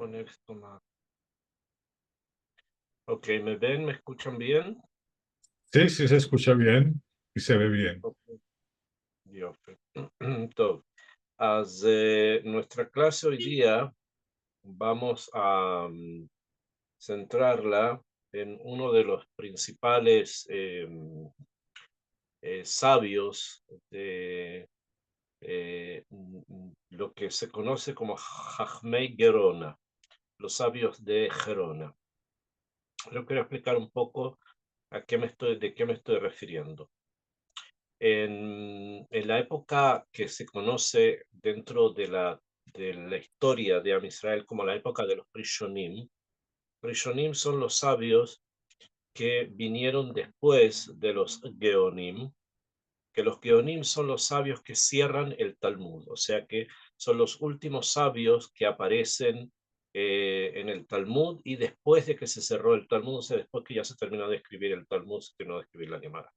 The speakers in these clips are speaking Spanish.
poner esto más. Ok, ¿me ven? ¿Me escuchan bien? Sí, sí se escucha bien y se ve bien. Ok, יופי. טוב, אז nuestra clase hoy día vamos a centrarla en uno de los principales sabios de lo que se conoce como Jajmei Gerona, los sabios de Gerona. Yo quiero explicar un poco de qué me estoy refiriendo. En la época que se conoce dentro de la historia de Am Israel como la época de los Rishonim, Rishonim son los sabios que vinieron después de los Geonim, que los Geonim son los sabios que cierran el Talmud, o sea que son los últimos sabios que aparecen en el Talmud y después de que se cerró el Talmud, o sea, después que ya se terminó de escribir el Talmud, se terminó de escribir la Gemara.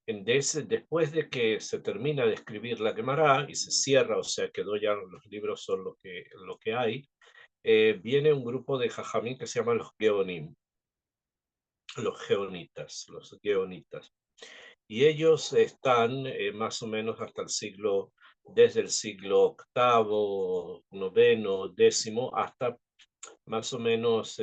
Después de que se termina de escribir la Gemara y se cierra, o sea, quedó ya los libros son lo que hay, viene un grupo de Jajamín que se llaman los Geonim, los Geonitas, los Geonitas. Y ellos están más o menos hasta el siglo, desde el siglo octavo, noveno, décimo, hasta más o menos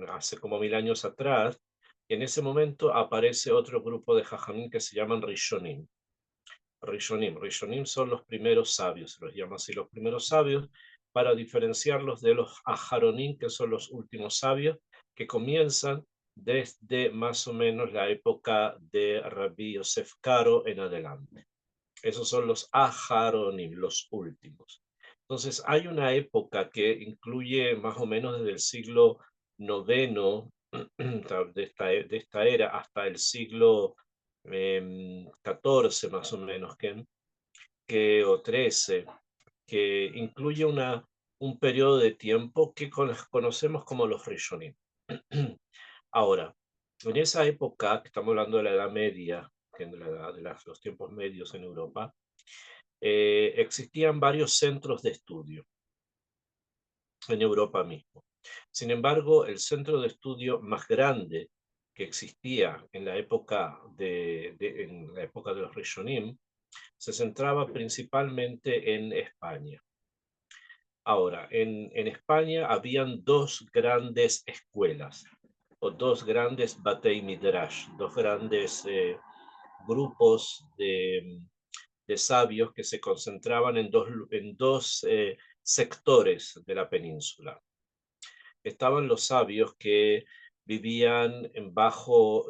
hace como 1000 años atrás. En ese momento aparece otro grupo de Jajamín que se llaman Rishonim. Rishonim son los primeros sabios, se los llama así los primeros sabios, para diferenciarlos de los Aharonim, que son los últimos sabios, que comienzan desde más o menos la época de Rabbi Yosef Karo en adelante. Esos son los Aharonim, los últimos. Entonces hay una época que incluye más o menos desde el siglo noveno de esta era hasta el siglo 14 más o menos, o 13, que incluye un periodo de tiempo que conocemos como los Rishonim. Ahora, en esa época, que estamos hablando de la Edad Media, que es la edad de los tiempos medios en Europa, existían varios centros de estudio en Europa mismo. Sin embargo, el centro de estudio más grande que existía en la época en la época de los Rishonim se centraba principalmente en España. Ahora, en España habían dos grandes escuelas, o dos grandes Batei Midrash, dos grandes grupos de sabios que se concentraban en dos sectores de la península. Estaban los sabios que vivían bajo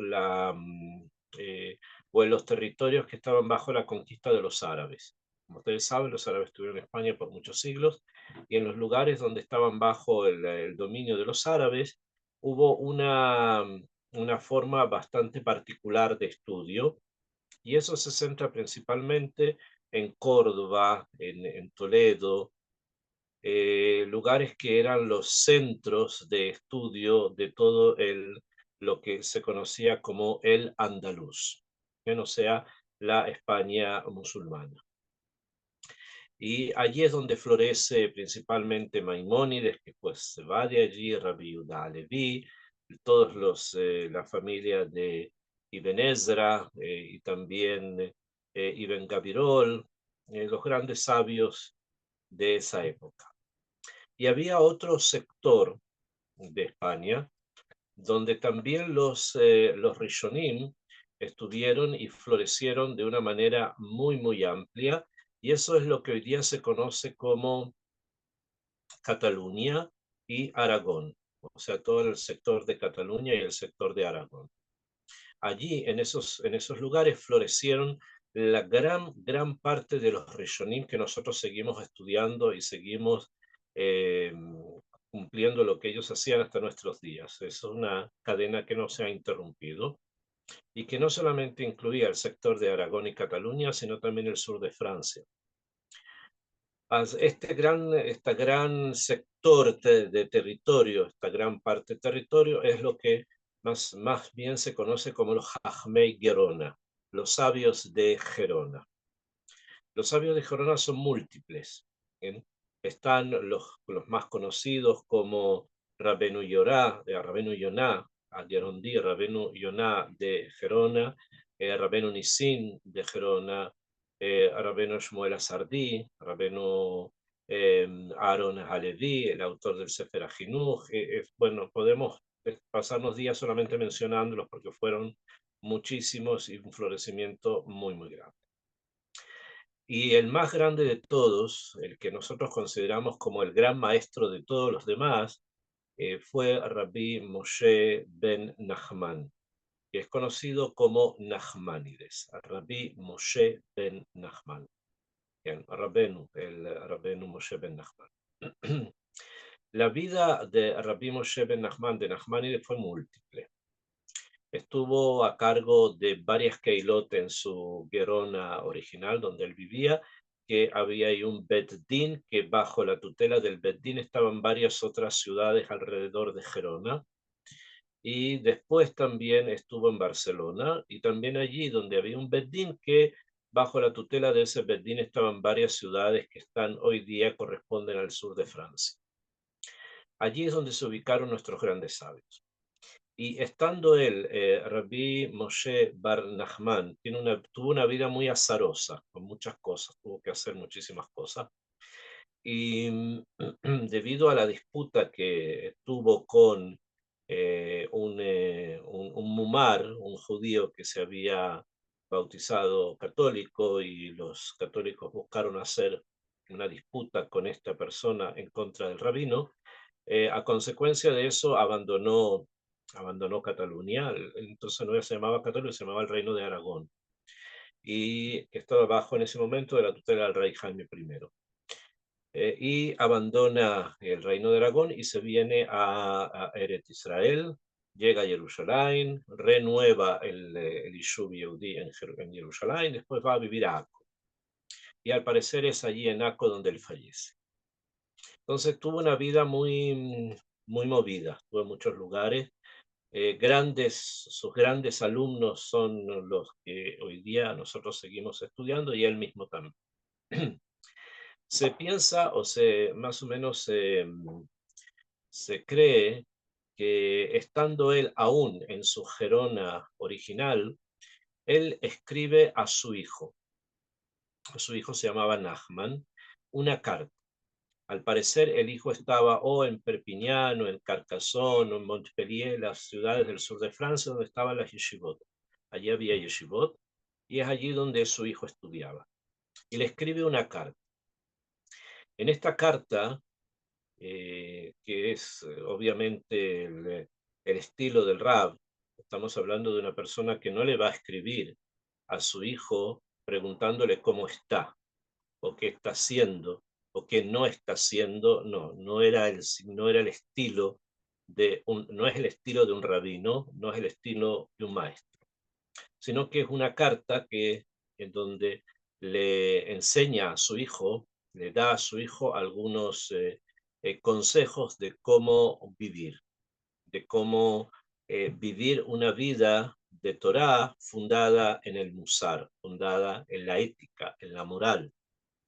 o en los territorios que estaban bajo la conquista de los árabes. Como ustedes saben, los árabes estuvieron en España por muchos siglos y en los lugares donde estaban bajo el dominio de los árabes hubo una forma bastante particular de estudio y eso se centra principalmente en Córdoba, en Toledo, lugares que eran los centros de estudio de todo lo que se conocía como el andaluz, o sea, la España musulmana. Y allí es donde florece principalmente Maimónides, que pues se va de allí, Rabbi Yehuda Halevi, la familia de Ibn Ezra y también Ibn Gabirol, los grandes sabios de esa época. Y había otro sector de España donde también los Rishonim estuvieron y florecieron de una manera muy, muy amplia, y eso es lo que hoy día se conoce como Cataluña y Aragón, o sea, todo el sector de Cataluña y el sector de Aragón. Allí, en esos lugares, florecieron la gran parte de los Rishonim que nosotros seguimos estudiando y seguimos eh, cumpliendo lo que ellos hacían hasta nuestros días. Es una cadena que no se ha interrumpido y que no solamente incluía el sector de Aragón y Cataluña, sino también el sur de Francia. Este gran sector de territorio, esta gran parte de territorio, es lo que más bien se conoce como los Jajmei Gerona, los sabios de Gerona. Los sabios de Gerona son múltiples, ¿bien? Están los más conocidos como Rabenu Yonah, Agerondi, Rabenu Yonah de Gerona, Rabenu Nisim de Gerona, Rabenu Shmuel Asardí, Rabenu Aaron Halevi, el autor del Sefer HaChinuch. Bueno, podemos pasarnos días solamente mencionándolos porque fueron muchísimos y un florecimiento muy, muy grande. Y el más grande de todos, el que nosotros consideramos como el gran maestro de todos los demás, fue Rabbi Moshe ben Nachman, que es conocido como Nachmanides, Rabbi Moshe ben Nachman, el Rabbenu Moshe ben Nachman. La vida de Rabbi Moshe ben Nachman de Nachmanides fue múltiple. Estuvo a cargo de varias keilot en su Gerona original, donde él vivía, que había ahí un Bet Din, que bajo la tutela del Bet Din estaban varias otras ciudades alrededor de Gerona. Y después también estuvo en Barcelona, y también allí donde había un Bet Din, que bajo la tutela de ese Bet Din estaban varias ciudades que están hoy día, corresponden al sur de Francia. Allí es donde se ubicaron nuestros grandes sabios. Y estando él, Rabbi Moshe Bar Nachman, tuvo una vida muy azarosa, con muchas cosas, tuvo que hacer muchísimas cosas. Y debido a la disputa que tuvo con un mumar, un judío que se había bautizado católico, y los católicos buscaron hacer una disputa con esta persona en contra del rabino, a consecuencia de eso abandonó Cataluña. Entonces no se llamaba Cataluña, se llamaba el Reino de Aragón, y que estaba bajo en ese momento de la tutela del rey Jaime I. Y abandona el Reino de Aragón y se viene a Eretz Israel, llega a Jerusalén, renueva el Yishuv Yehudí en Jerusalén, después va a vivir a Acco. Y al parecer es allí en Acco donde él fallece. Entonces tuvo una vida muy, muy movida, estuvo en muchos lugares. Sus grandes alumnos son los que hoy día nosotros seguimos estudiando, y él mismo también. Se piensa, más o menos se cree que estando él aún en su Gerona original, él escribe a su hijo. Su hijo se llamaba Nachman, una carta. Al parecer el hijo estaba o en Perpiñán, o en Carcassonne, o en Montpellier, las ciudades del sur de Francia, donde estaban las yeshivot. Allí había yeshivot, y es allí donde su hijo estudiaba. Y le escribe una carta. En esta carta, que es obviamente el estilo del Rab, estamos hablando de una persona que no le va a escribir a su hijo preguntándole cómo está, o qué está haciendo, o qué no está haciendo. No era el estilo no es el estilo de un rabino, no es el estilo de un maestro, sino que es una carta en donde le enseña a su hijo, le da a su hijo algunos consejos de cómo vivir, de cómo vivir una vida de Torá fundada en el Musar, fundada en la ética, en la moral.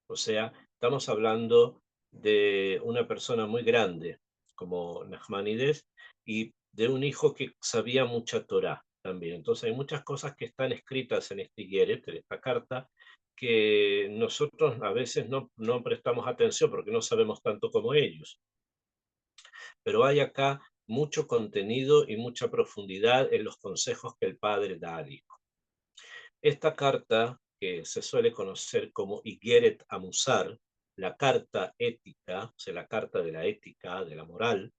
O sea, estamos hablando de una persona muy grande como Nachmanides, y de un hijo que sabía mucha Torá también. Entonces hay muchas cosas que están escritas en este Yeret, en esta carta, que nosotros a veces no prestamos atención porque no sabemos tanto como ellos. Pero hay acá mucho contenido y mucha profundidad en los consejos que el padre da al hijo. Esta carta, que se suele conocer como Igeret Amusar, la carta ética, o sea, la carta de la ética, de la moral,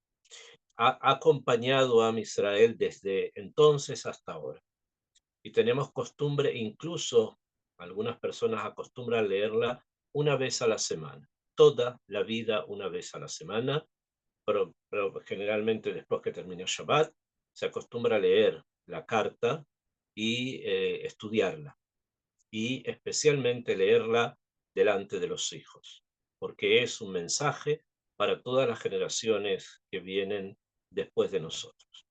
ha acompañado a Israel desde entonces hasta ahora. Y tenemos costumbre, incluso algunas personas acostumbran leerla una vez a la semana, toda la vida una vez a la semana, pero generalmente después que termina Shabbat, se acostumbra a leer la carta y estudiarla, y especialmente leerla delante de los hijos, porque es un mensaje para todas las generaciones que vienen después de nosotros.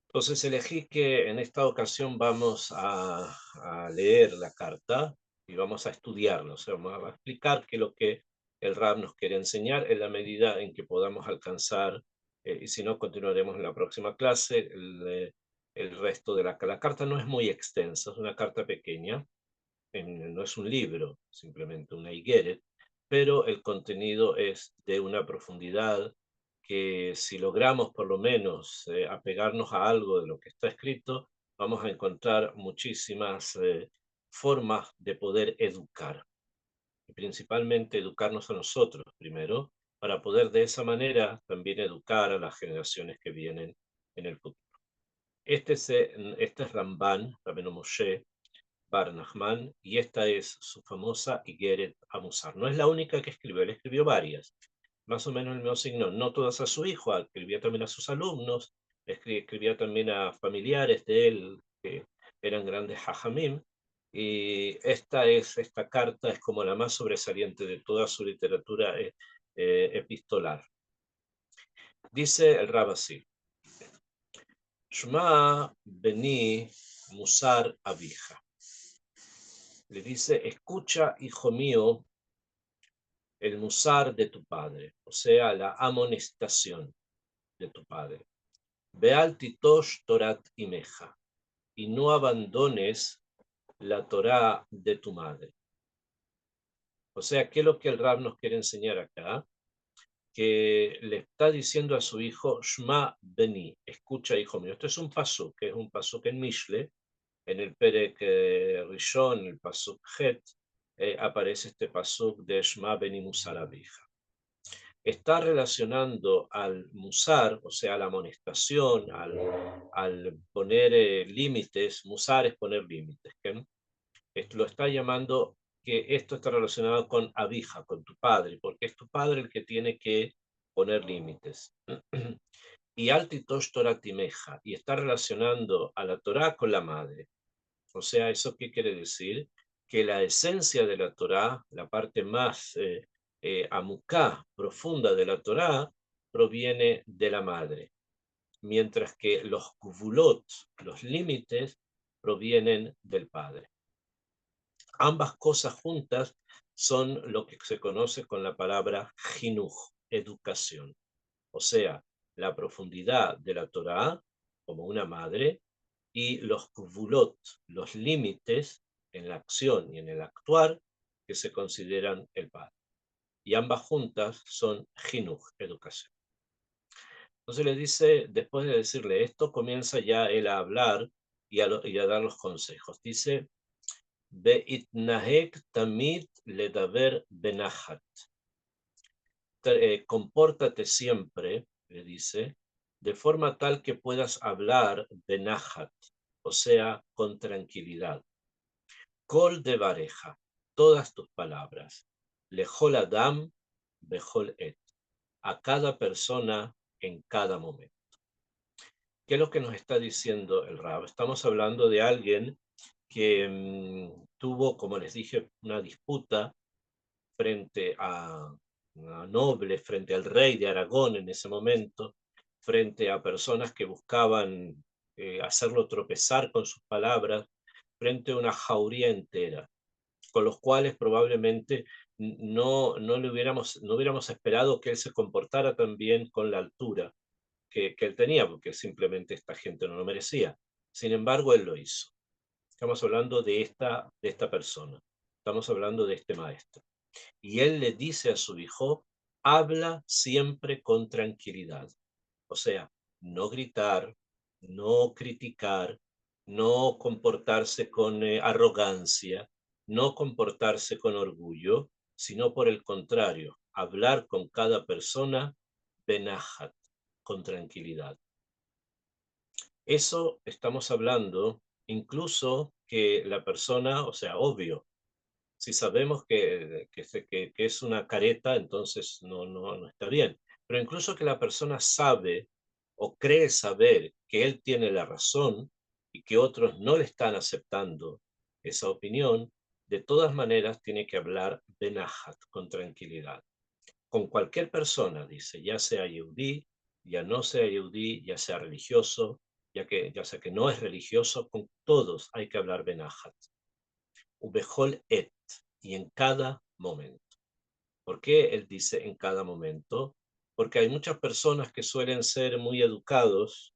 Entonces elegí que en esta ocasión vamos a leer la carta y vamos a estudiarla, o sea, vamos a explicar qué es lo que el Rab nos quiere enseñar en la medida en que podamos alcanzar, y si no, continuaremos en la próxima clase, el resto de la carta no es muy extensa, es una carta pequeña, no es un libro, simplemente una higueret, pero el contenido es de una profundidad que si logramos por lo menos apegarnos a algo de lo que está escrito, vamos a encontrar muchísimas formas de poder educar, y principalmente educarnos a nosotros primero, para poder de esa manera también educar a las generaciones que vienen en el futuro. Este es Ramban, Rabbeinu Moshe Bar Nachman, y esta es su famosa Igeret Amusar. No es la única que escribió, él escribió varias, más o menos el mismo signo, no todas a su hijo, escribía también a sus alumnos, escribía también a familiares de él que eran grandes hajamim, y esta carta es como la más sobresaliente de toda su literatura epistolar. Dice el Rab así: Shma beni musar abija. Le dice, escucha, hijo mío, el musar de tu padre, o sea, la amonestación de tu padre. Beal titosh torat imeja, y no abandones la Torá de tu madre. O sea, ¿qué es lo que el Rab nos quiere enseñar acá? Que le está diciendo a su hijo, Shma beni, escucha, hijo mío. Esto es un pasuk, que es un pasuk en Mishle, en el Perek Rishon, el pasuk Het, aparece este pasuk de Shma beni musar abija. Está relacionando al musar, o sea, la amonestación, al poner límites, musar es poner límites, ¿okay? Esto lo está llamando que esto está relacionado con abija, con tu padre, porque es tu padre el que tiene que poner límites. Y altitosh Torah timeja, y está relacionando a la Torah con la madre. O sea, ¿eso qué quiere decir? Que la esencia de la Torá, la parte más amuká, profunda de la Torá, proviene de la madre, mientras que los kuvulot, los límites, provienen del padre. Ambas cosas juntas son lo que se conoce con la palabra jinuj, educación. O sea, la profundidad de la Torá como una madre y los kuvulot, los límites en la acción y en el actuar que se consideran el padre. Y ambas juntas son jinuj, educación. Entonces le dice, después de decirle esto, comienza ya él a hablar y a dar los consejos. Dice, Beitnahek tamid ledaber benahat. Compórtate siempre, le dice, de forma tal que puedas hablar benahat, o sea, con tranquilidad. Kol de bareja, todas tus palabras. Lejol Adam, bejol et. A cada persona en cada momento. ¿Qué es lo que nos está diciendo el Rab? Estamos hablando de alguien que tuvo, como les dije, una disputa frente a una noble, frente al rey de Aragón en ese momento, frente a personas que buscaban hacerlo tropezar con sus palabras, frente a una jauría entera, con los cuales probablemente no hubiéramos esperado que él se comportara tan bien con la altura que él tenía, porque simplemente esta gente no lo merecía. Sin embargo, él lo hizo. Estamos hablando de esta persona, estamos hablando de este maestro. Y él le dice a su hijo, habla siempre con tranquilidad. O sea, no gritar, no criticar, no comportarse con arrogancia, no comportarse con orgullo, sino por el contrario, hablar con cada persona benahat, con tranquilidad. Eso estamos hablando incluso que la persona, o sea, obvio, si sabemos que es una careta, entonces no está bien. Pero incluso que la persona sabe o cree saber que él tiene la razón y que otros no le están aceptando esa opinión, de todas maneras tiene que hablar benahat, con tranquilidad. Con cualquier persona, dice, ya sea yehudí, ya no sea yehudí, ya sea religioso, ya sea que no es religioso, con todos hay que hablar benahat. Ubejol et, y en cada momento. ¿Por qué él dice en cada momento? Porque hay muchas personas que suelen ser muy educados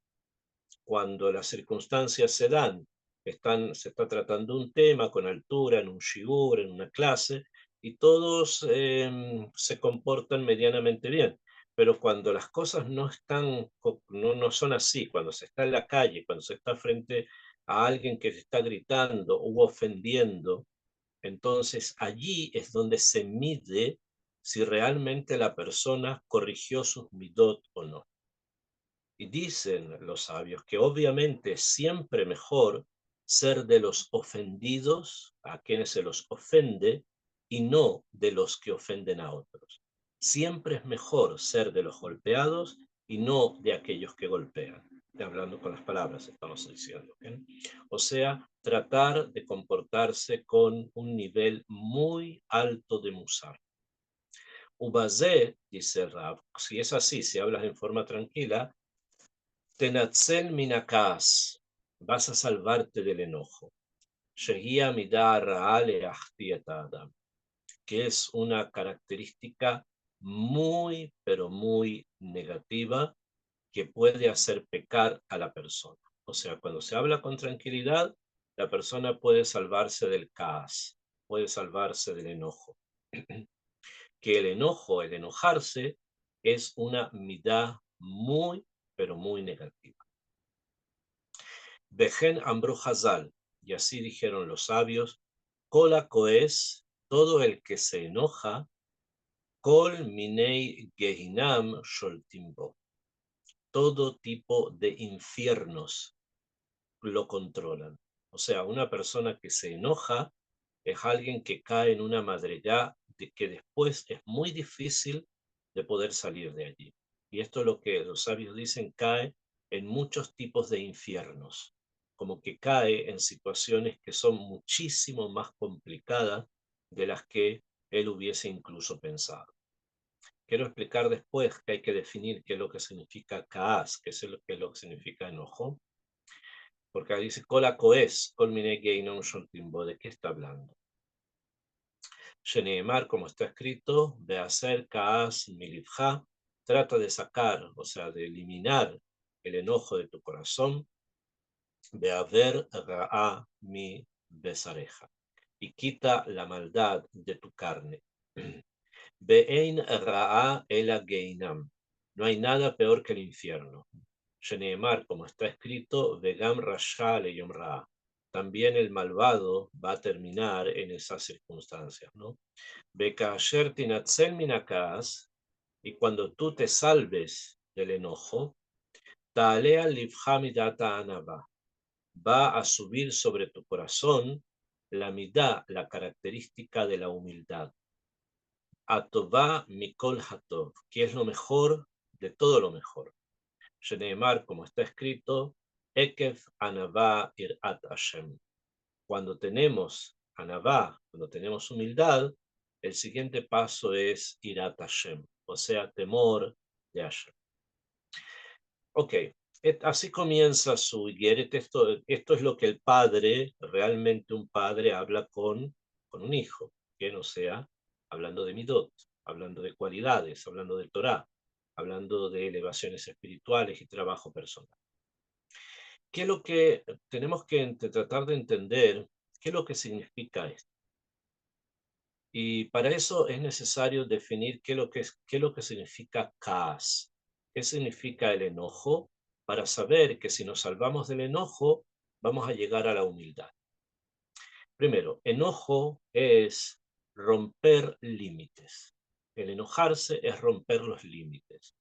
cuando las circunstancias se dan. Se está tratando un tema con altura, en un shiur, en una clase, y todos se comportan medianamente bien. Pero cuando las cosas no son así, cuando se está en la calle, cuando se está frente a alguien que se está gritando u ofendiendo, entonces allí es donde se mide si realmente la persona corrigió sus midot o no. Y dicen los sabios que obviamente es siempre mejor ser de los ofendidos, a quienes se los ofende, y no de los que ofenden a otros. Siempre es mejor ser de los golpeados y no de aquellos que golpean. Hablando con las palabras, estamos diciendo. ¿Okay? O sea, tratar de comportarse con un nivel muy alto de musar. Ubazé, dice Rab, si es así, si hablas en forma tranquila, Tenatzel minakas, vas a salvarte del enojo. Shegia midar raale adam, que es una característica muy, pero muy negativa que puede hacer pecar a la persona. O sea, cuando se habla con tranquilidad, la persona puede salvarse del caos, puede salvarse del enojo. Que el enojo, el enojarse, es una midá muy, pero muy negativa. Vejen Ambru Hazal, y así dijeron los sabios, Kola Koes, todo el que se enoja, Kol Minei Gehinam Sholtimbo, todo tipo de infiernos lo controlan. O sea, una persona que se enoja es alguien que cae en una madriguera de que después es muy difícil de poder salir de allí. Y esto es lo que los sabios dicen, cae en muchos tipos de infiernos, como que cae en situaciones que son muchísimo más complicadas de las que él hubiese incluso pensado. Quiero explicar después que hay que definir qué es lo que significa kaas, qué es lo que significa enojo, porque ahí dice cola coes, colmine non timbo, ¿de qué está hablando? Sheneemar, como está escrito, de hacer kaas milivja, trata de sacar, o sea, de eliminar el enojo de tu corazón, de haber ra'a mi besareja, y quita la maldad de tu carne. Be'ein ra'a ela geinam, no hay nada peor que el infierno. Sheneemar, como está escrito, vegam rasha leyom ra'a. También el malvado va a terminar en esas circunstancias, ¿no? Bekasher tinatzel minakas, y cuando tú te salves del enojo, ta'alea livha midata anava, va a subir sobre tu corazón la midá, la característica de la humildad. Atová mikol hatov, que es lo mejor de todo lo mejor. Sheneemar, como está escrito, Ekev anavá irat Hashem. Cuando tenemos anavá, cuando tenemos humildad, el siguiente paso es irat Hashem, o sea, temor de Hashem. Ok, así comienza su Yeret. Esto es lo que el padre, realmente un padre, habla con un hijo, que no sea hablando de midot, hablando de cualidades, hablando de Torah, hablando de elevaciones espirituales y trabajo personal. ¿Qué es lo que tenemos que tratar de entender? ¿Qué es lo que significa esto? Y para eso es necesario definir qué es lo que significa kaas, qué significa el enojo, para saber que si nos salvamos del enojo, vamos a llegar a la humildad. Primero, enojo es romper límites. El enojarse es romper los límites.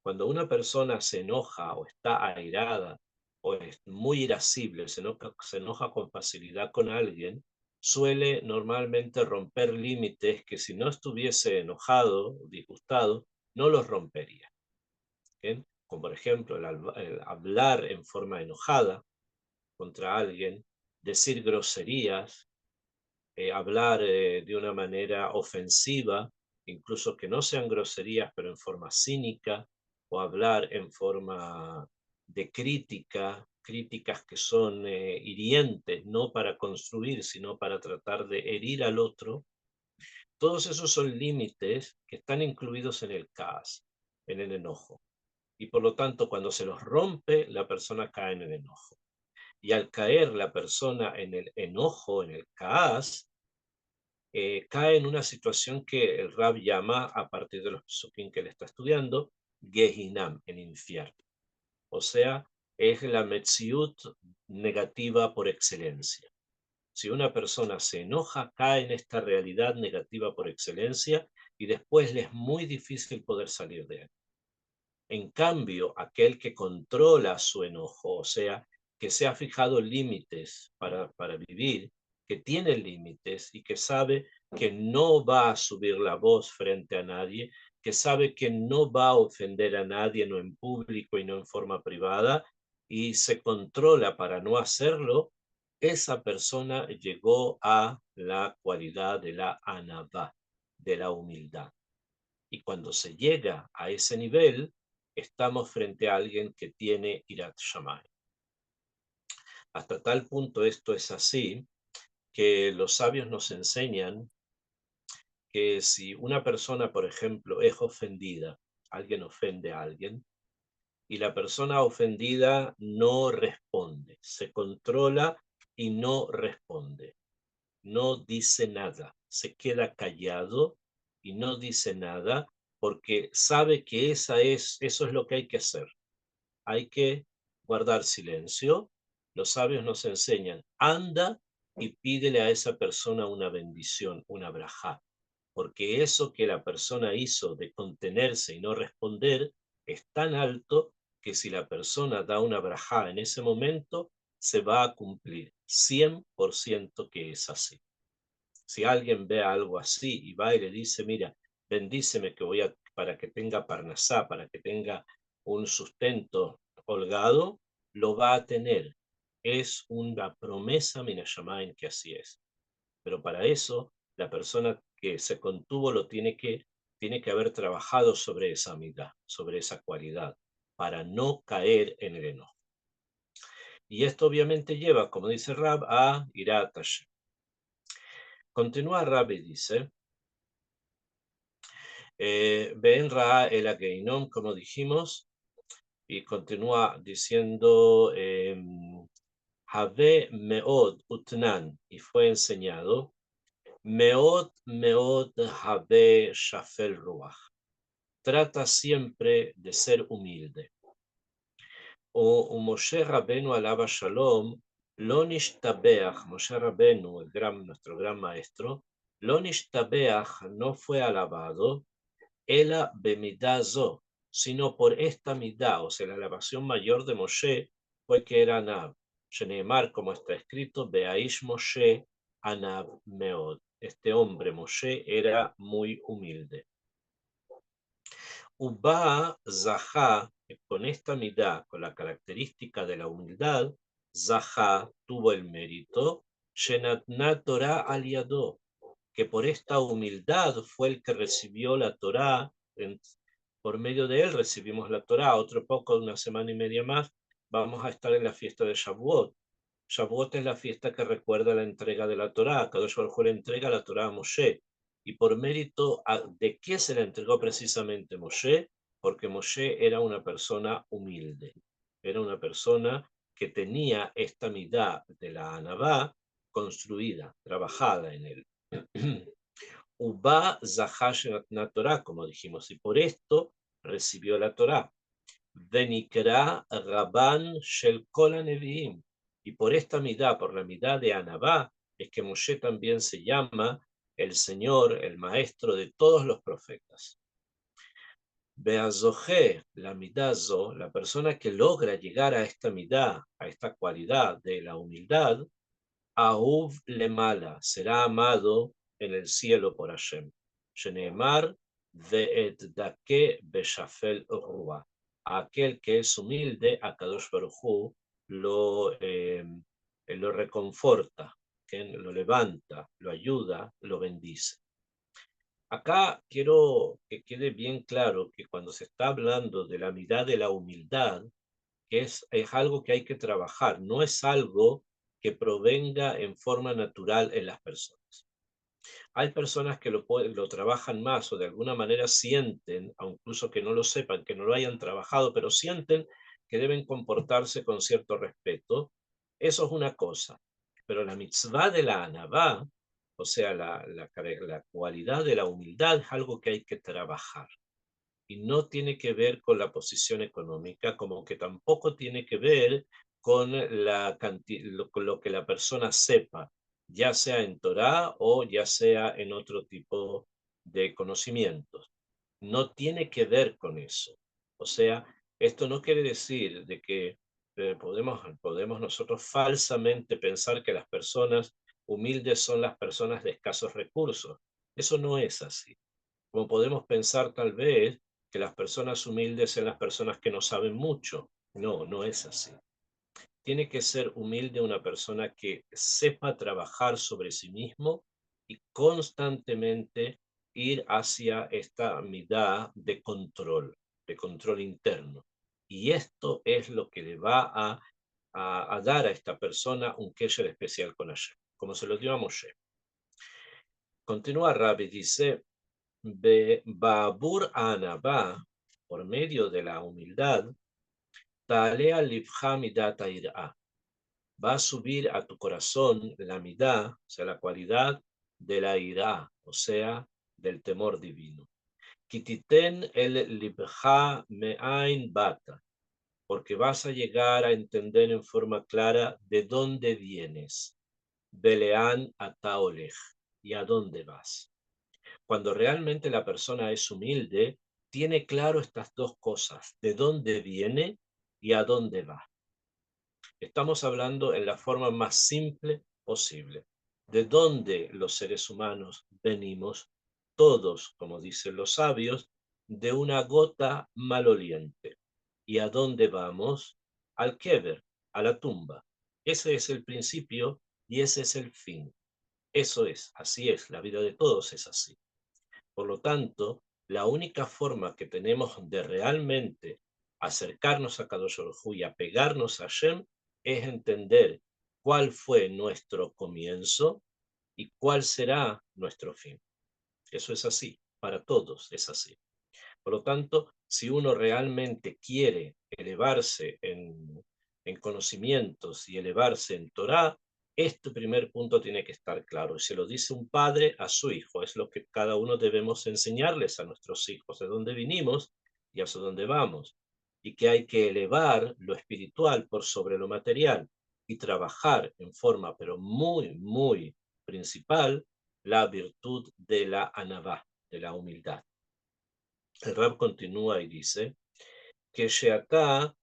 Cuando una persona se enoja o está airada o es muy irascible, se enoja con facilidad con alguien, suele normalmente romper límites que si no estuviese enojado o disgustado, no los rompería. ¿Bien? Como por ejemplo el hablar en forma enojada contra alguien, decir groserías, hablar de una manera ofensiva, incluso que no sean groserías, pero en forma cínica, o hablar en forma de críticas que son hirientes, no para construir, sino para tratar de herir al otro. Todos esos son límites que están incluidos en el caos, en el enojo. Y por lo tanto, cuando se los rompe, la persona cae en el enojo. Y al caer la persona en el enojo, en el caos, cae en una situación que el Rab llama, a partir de los psukim que él está estudiando, Gehinam, en infierno. O sea, es la Metziut negativa por excelencia. Si una persona se enoja, cae en esta realidad negativa por excelencia y después le es muy difícil poder salir de él. En cambio, aquel que controla su enojo, o sea, que se ha fijado límites para vivir, que tiene límites y que sabe que no va a subir la voz frente a nadie, que sabe que no va a ofender a nadie, no en público y no en forma privada, y se controla para no hacerlo, esa persona llegó a la cualidad de la anavá, de la humildad. Y cuando se llega a ese nivel, estamos frente a alguien que tiene Irat Shammai. Hasta tal punto esto es así, que los sabios nos enseñan que si una persona, por ejemplo, es ofendida, alguien ofende a alguien, y la persona ofendida no responde, se controla y no responde, no dice nada, se queda callado y no dice nada porque sabe que eso es lo que hay que hacer. Hay que guardar silencio. Los sabios nos enseñan, anda y pídele a esa persona una bendición, una brajá, porque eso que la persona hizo de contenerse y no responder es tan alto que si la persona da una brajá en ese momento, se va a cumplir 100% que es así. Si alguien ve algo así y va y le dice, mira, bendíceme que para que tenga parnasá, para que tenga un sustento holgado, lo va a tener. Es una promesa minashamayim que así es. Pero para eso, la persona que se contuvo tiene que haber trabajado sobre esa amidad, sobre esa cualidad, para no caer en el enojo. Y esto obviamente lleva, como dice Rab, a Irat Hashem. Continúa Rab y dice, Ben Ra el Ageinom, como dijimos, y continúa diciendo, Have Meod Utnan, y fue enseñado, Meod Meod Have Shafel Ruach. Trata siempre de ser humilde. O Moshe Rabenu alaba Shalom, lo nishtabeach, Moshe Rabenu, nuestro gran maestro, lo nishtabeach no fue alabado, Ela bemidazo, sino por esta midá, o sea, la elevación mayor de Moshe fue que era Anab. Sheneemar, como está escrito, Beaish Moshe Anab Meod. Este hombre, Moshe, era muy humilde. Uba Zahá, con esta midá, con la característica de la humildad, Zahá tuvo el mérito, Shenatna Torah aliado, que por esta humildad fue el que recibió la Torá, por medio de él recibimos la Torá. Otro poco, una semana y media más, vamos a estar en la fiesta de Shavuot. Shavuot es la fiesta que recuerda la entrega de la Torá. Kadosh Baruj Hu le entrega la Torá a Moshe. Y por mérito de qué se le entregó precisamente Moshe, porque Moshe era una persona humilde, era una persona que tenía esta midá de la Anabá construida, trabajada en él. Uba Zahash Torah, como dijimos, y por esto recibió la Torá. Venikra Rabban Shel Kol Neviim. Y por esta midá, por la midá de Anabá, es que Moshe también se llama el Señor, el maestro de todos los profetas. Beazoje, la midazo, la persona que logra llegar a esta midá, a esta cualidad de la humildad, Ahuv lemala, será amado en el cielo por Hashem. Sheneemar ve'et dake beshafel ruah. Aquel que es humilde, a Kadosh Baruj Hu lo reconforta, lo levanta, lo ayuda, lo bendice. Acá quiero que quede bien claro que cuando se está hablando de la mitad de la humildad, que es algo que hay que trabajar, no es algo que provenga en forma natural en las personas. Hay personas que lo trabajan más o de alguna manera sienten, aun incluso que no lo sepan, que no lo hayan trabajado, pero sienten que deben comportarse con cierto respeto. Eso es una cosa. Pero la mitzvah de la anavá, o sea, la cualidad de la humildad, es algo que hay que trabajar. Y no tiene que ver con la posición económica, como que tampoco tiene que ver con con lo que la persona sepa, ya sea en Torá o ya sea en otro tipo de conocimientos. No tiene que ver con eso. O sea, esto no quiere decir de que podemos nosotros falsamente pensar que las personas humildes son las personas de escasos recursos. Eso no es así. Como podemos pensar tal vez que las personas humildes son las personas que no saben mucho. No, no es así. Tiene que ser humilde una persona que sepa trabajar sobre sí mismo y constantemente ir hacia esta midá de control interno. Y esto es lo que le va a dar a esta persona un kesher especial con Hashem, como se lo dio a Moshe. Continúa Rabbi, dice, Babur Anabá, por medio de la humildad, Talea Livha Midat Irá, va a subir a tu corazón la midá, o sea, la cualidad de la irá, o sea, del temor divino. Kititen el libja me'ain bata, porque vas a llegar a entender en forma clara de dónde vienes, Beleán ataolej, y a dónde vas. Cuando realmente la persona es humilde, tiene claro estas dos cosas, de dónde viene y a dónde va. Estamos hablando en la forma más simple posible. De dónde los seres humanos venimos, todos, como dicen los sabios, de una gota maloliente. ¿Y a dónde vamos? Al Kever, a la tumba. Ese es el principio y ese es el fin. Eso es, así es, la vida de todos es así. Por lo tanto, la única forma que tenemos de realmente acercarnos a Kadosh Baruj Hu y apegarnos a Hashem es entender cuál fue nuestro comienzo y cuál será nuestro fin. Eso es así, para todos es así. Por lo tanto, si uno realmente quiere elevarse en conocimientos y elevarse en Torah, este primer punto tiene que estar claro. Y se lo dice un padre a su hijo. Es lo que cada uno debemos enseñarles a nuestros hijos, de dónde vinimos y hacia dónde vamos. Y que hay que elevar lo espiritual por sobre lo material y trabajar en forma, pero muy, muy principal, la virtud de la anavá, de la humildad. El Rab continúa y dice que Sheatá,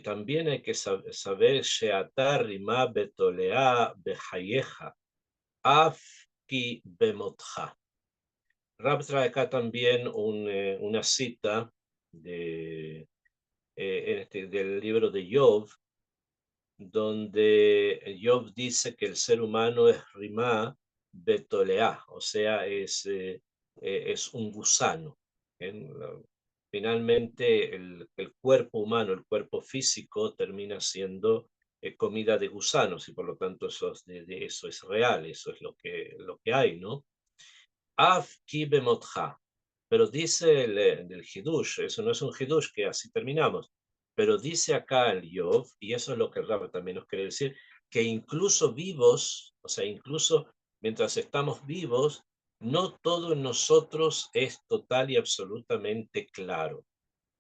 también hay que saber Sheatá rimá betolea behayeja, af ki bemotja. Rab trae acá también una cita del libro de Job, donde Job dice que el ser humano es rimá betolea, o sea, es un gusano. ¿En? Finalmente, el cuerpo humano, el cuerpo físico, termina siendo comida de gusanos y por lo tanto de eso es real, eso es lo que hay, ¿no? Af ki bemotja. Pero dice del Hidush, eso no es un Hidush que así terminamos, pero dice acá el Yov, y eso es lo que el Rab también nos quiere decir, que incluso vivos, o sea, incluso mientras estamos vivos, no todo en nosotros es total y absolutamente claro,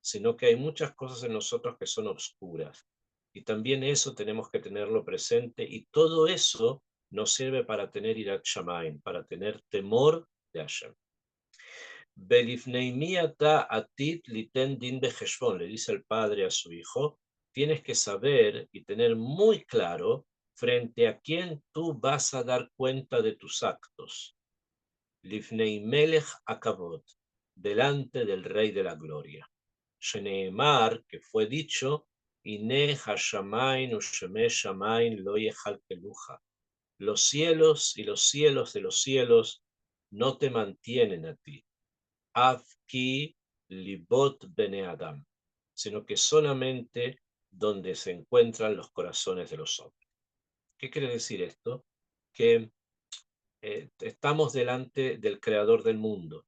sino que hay muchas cosas en nosotros que son oscuras. Y también eso tenemos que tenerlo presente y todo eso nos sirve para tener Irat Shamayim, para tener temor de Hashem. Belifneimiata atit liten din bejeshbon, le dice el padre a su hijo, tienes que saber y tener muy claro frente a quién tú vas a dar cuenta de tus actos. Lifnei melech akavod, delante del rey de la gloria. Sheneemar, que fue dicho, Ine hashamain usheme shamain lo yechal peluja. Los cielos y los cielos de los cielos no te mantienen a ti. Afki libot bene Adam, sino que solamente donde se encuentran los corazones de los hombres. ¿Qué quiere decir esto? Que estamos delante del creador del mundo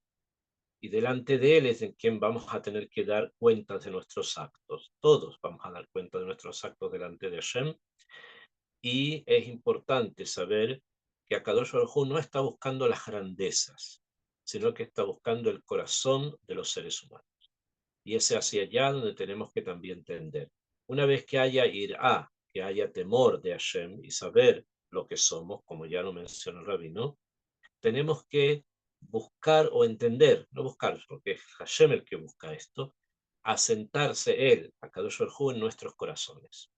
y delante de él es en quien vamos a tener que dar cuentas de nuestros actos. Todos vamos a dar cuenta de nuestros actos delante de Hashem. Y es importante saber que Akadosh Baruj Hu no está buscando las grandezas, sino que está buscando el corazón de los seres humanos. Y es hacia allá donde tenemos que también tender. Una vez que haya irá, que haya temor de Hashem y saber lo que somos, como ya lo mencionó el rabino, tenemos que buscar o entender, no buscar, porque es Hashem el que busca esto, asentarse él, Akadosh Baruj Hu, en nuestros corazones.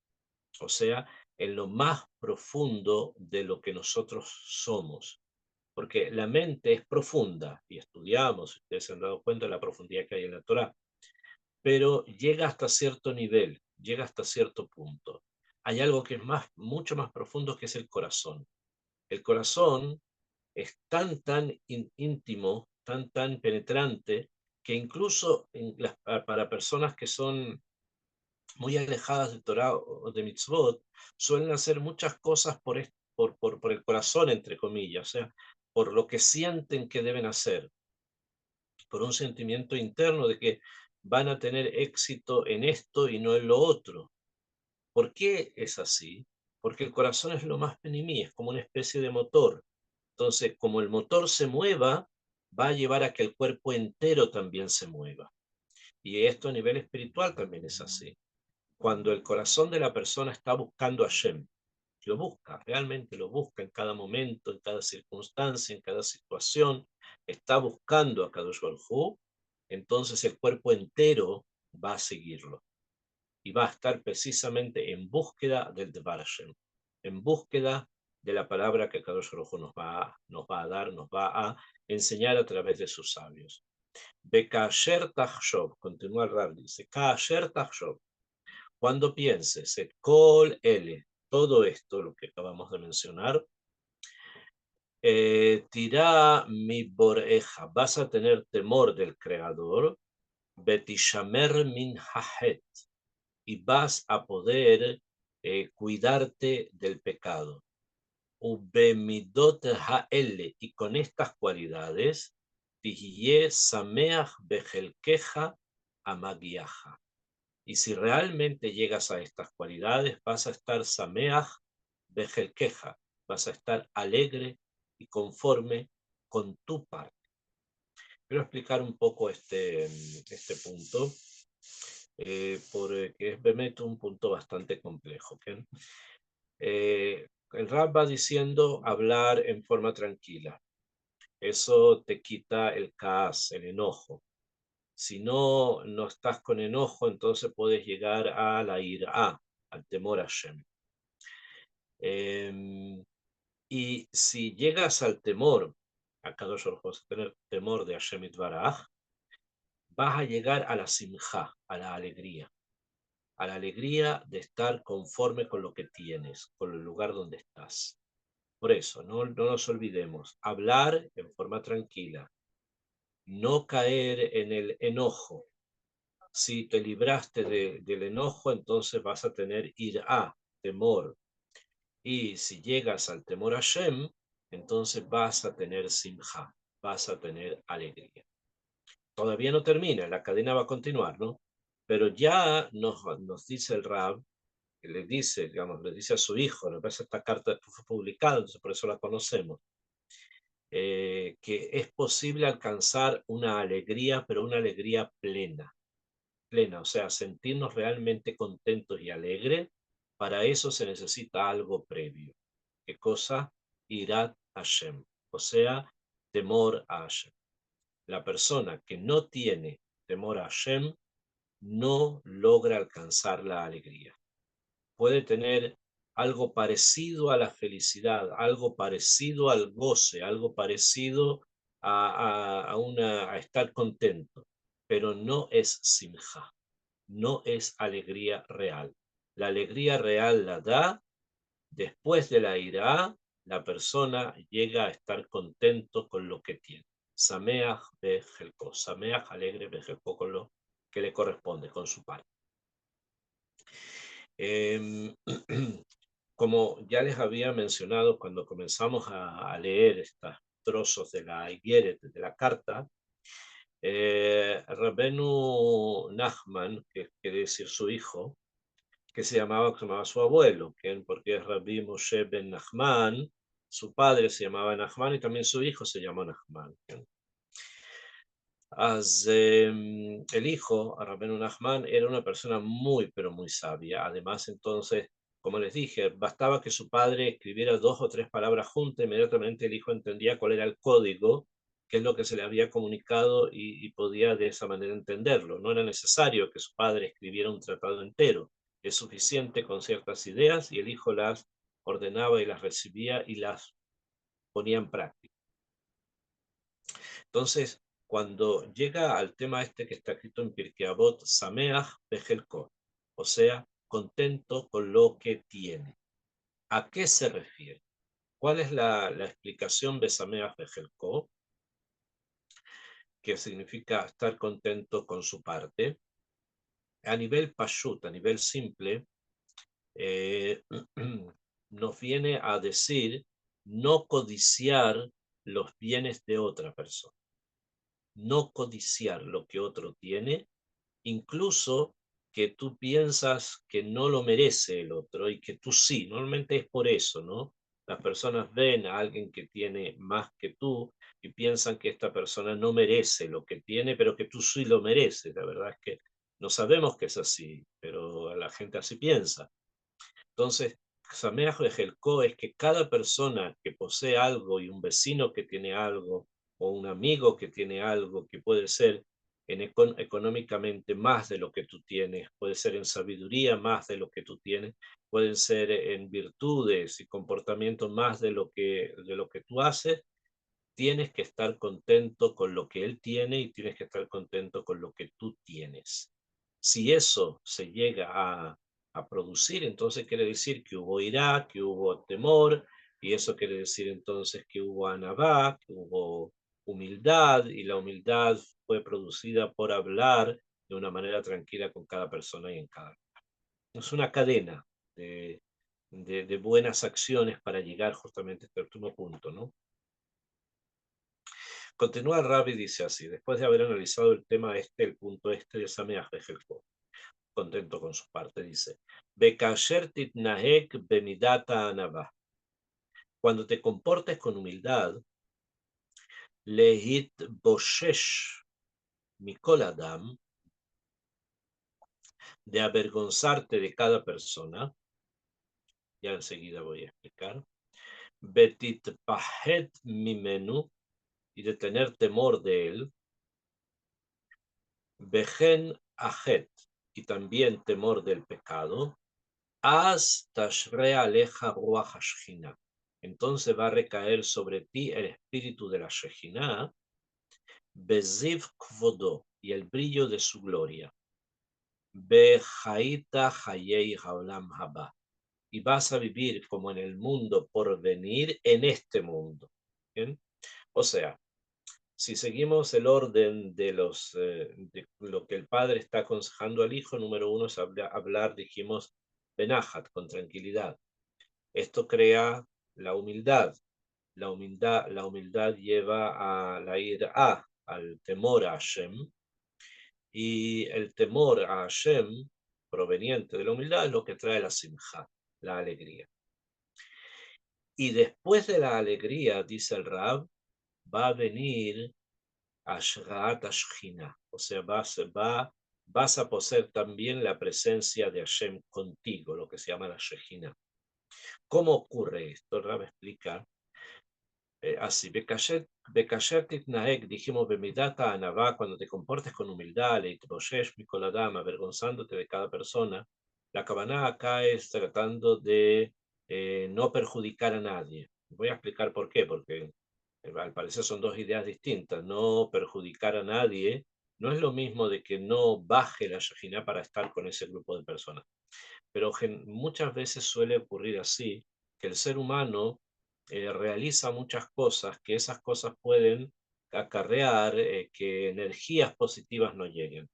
O sea, en lo más profundo de lo que nosotros somos. Porque la mente es profunda, y estudiamos, ustedes se han dado cuenta de la profundidad que hay en la Torá, pero llega hasta cierto nivel, llega hasta cierto punto. Hay algo que es mucho más profundo, que es el corazón. El corazón es tan íntimo, tan penetrante, que incluso para personas que son muy alejadas de Torah o de mitzvot, suelen hacer muchas cosas por el corazón, entre comillas, o sea, por lo que sienten que deben hacer, por un sentimiento interno de que van a tener éxito en esto y no en lo otro. ¿Por qué es así? Porque el corazón es lo más penimí, es como una especie de motor. Entonces, como el motor se mueva, va a llevar a que el cuerpo entero también se mueva. Y esto a nivel espiritual también es así. Cuando el corazón de la persona está buscando a Hashem, lo busca, realmente lo busca en cada momento, en cada circunstancia, en cada situación, está buscando a Kadosh Baruj Hu, entonces el cuerpo entero va a seguirlo y va a estar precisamente en búsqueda del Devar Hashem, en búsqueda de la palabra que Kadosh Baruj Hu nos va a dar, nos va a enseñar a través de sus sabios. Bekasher Tachshov, continúa el Rab, dice, Kasher Tachshov, cuando pienses en Kol L, todo esto, lo que acabamos de mencionar, tirá mi boreja, vas a tener temor del Creador, betishamer min hahet, y vas a poder cuidarte del pecado. Ubemidot haele, y con estas cualidades, tihye sameach bejelkeja amagiaja. Y si realmente llegas a estas cualidades, vas a estar sameach bejelkeja, vas a estar alegre y conforme con tu parte. Quiero explicar un poco este punto, porque es realmente un punto bastante complejo. ¿Okay? El Rab va diciendo hablar en forma tranquila. Eso te quita el caos, el enojo. Si no estás con enojo, entonces puedes llegar a la ira, al temor a Hashem. Y si llegas al temor, a Kadosh Baruj Hu, vas a tener temor de Hashem Itbaraj, vas a llegar a la simja, a la alegría de estar conforme con lo que tienes, con el lugar donde estás. Por eso, no nos olvidemos, hablar en forma tranquila, no caer en el enojo. Si te libraste del enojo, entonces vas a tener ira, temor. Y si llegas al temor a Hashem, entonces vas a tener simja, vas a tener alegría. Todavía no termina, la cadena va a continuar, ¿no? Pero ya nos dice el Rab, que le dice, digamos, le dice a su hijo, me parece esta carta después fue publicada, entonces por eso la conocemos, que es posible alcanzar una alegría, pero una alegría plena, o sea, sentirnos realmente contentos y alegres. Para eso se necesita algo previo. ¿Qué cosa? Irat Hashem, o sea, temor a Hashem. La persona que no tiene temor a Hashem no logra alcanzar la alegría. Puede tener algo parecido a la felicidad, algo parecido al goce, algo parecido a estar contento, pero no es simja, no es alegría real. La alegría real la da después de la ira, la persona llega a estar contento con lo que tiene. Sameach bejelko, Sameach alegre bejelko, con lo que le corresponde, con su parte. Como ya les había mencionado cuando comenzamos a leer estos trozos de la Igeret, de la carta, Rabenu Nachman, que quiere decir su hijo, que se llamaba su abuelo, porque es Rabbi Moshe ben Nachman, su padre se llamaba Nachman y también su hijo se llamó Nachman. El hijo, Rabenu Nachman, era una persona muy, pero muy sabia. Además, entonces, como les dije, bastaba que su padre escribiera dos o tres palabras juntas, inmediatamente el hijo entendía cuál era el código, qué es lo que se le había comunicado y podía de esa manera entenderlo. No era necesario que su padre escribiera un tratado entero. Es suficiente con ciertas ideas y el hijo las ordenaba y las recibía y las ponía en práctica. Entonces, cuando llega al tema este que está escrito en Pirkei Avot, Sameach Bejelko, o sea, contento con lo que tiene. ¿A qué se refiere? ¿Cuál es la explicación de Sameach Bejelko? Que significa estar contento con su parte. A nivel pashut, a nivel simple, eh, nos viene a decir no codiciar los bienes de otra persona, no codiciar lo que otro tiene, incluso que tú piensas que no lo merece el otro y que tú sí. Normalmente es por eso, ¿no? Las personas ven a alguien que tiene más que tú y piensan que esta persona no merece lo que tiene, pero que tú sí lo mereces. La verdad es que no sabemos que es así, pero la gente así piensa. Entonces, Sameach Bejelko es que cada persona que posee algo y un vecino que tiene algo o un amigo que tiene algo que puede ser económicamente más de lo que tú tienes, puede ser en sabiduría más de lo que tú tienes, pueden ser en virtudes y comportamiento más de lo que tú haces, tienes que estar contento con lo que él tiene y tienes que estar contento con lo que tú tienes. Si eso se llega a producir, entonces quiere decir que hubo ira, que hubo temor, y eso quiere decir entonces que hubo anabá, que hubo humildad, y la humildad fue producida por hablar de una manera tranquila con cada persona y en cada lugar. Es una cadena de buenas acciones para llegar justamente a este último punto, ¿no? Continúa el Rabbi, dice así, después de haber analizado el tema este, el punto este de Sameach Bejelko, contento con su parte, dice, Bekasher titnahek bemidata anava. Cuando te comportes con humildad, lehit boshesh mikol adam, de avergonzarte de cada persona, ya enseguida voy a explicar, betit pahet mimenu, y de tener temor de él, behen ahet, y también temor del pecado, Az tashre aleja ruach hashchina. Entonces va a recaer sobre ti el espíritu de la Shejina, beziv kvodo, y el brillo de su gloria. Bejaita hayei haolam haba. Y vas a vivir como en el mundo por venir en este mundo. ¿Bien? O sea, si seguimos el orden de lo que el padre está aconsejando al hijo, número uno es hablar, dijimos, benajat, con tranquilidad. Esto crea la humildad. La humildad lleva a la ira, al temor a Hashem, y el temor a Hashem, proveniente de la humildad, es lo que trae la simja, la alegría. Y después de la alegría, dice el Rab, va a venir Ashrat Ashchina, o sea, vas a poseer también la presencia de Hashem contigo, lo que se llama la Shejina. ¿Cómo ocurre esto? El Rab explica así, Bekasher titnaek, dijimos, Bemidata anavá, cuando te comportes con humildad, Leitboshesh mikoladam, avergonzándote de cada persona, la Kavaná acá es tratando de no perjudicar a nadie. Voy a explicar por qué, porque al parecer son dos ideas distintas. No perjudicar a nadie no es lo mismo de que no baje la Shejina para estar con ese grupo de personas, pero muchas veces suele ocurrir así, que el ser humano realiza muchas cosas, que esas cosas pueden acarrear que energías positivas no lleguen.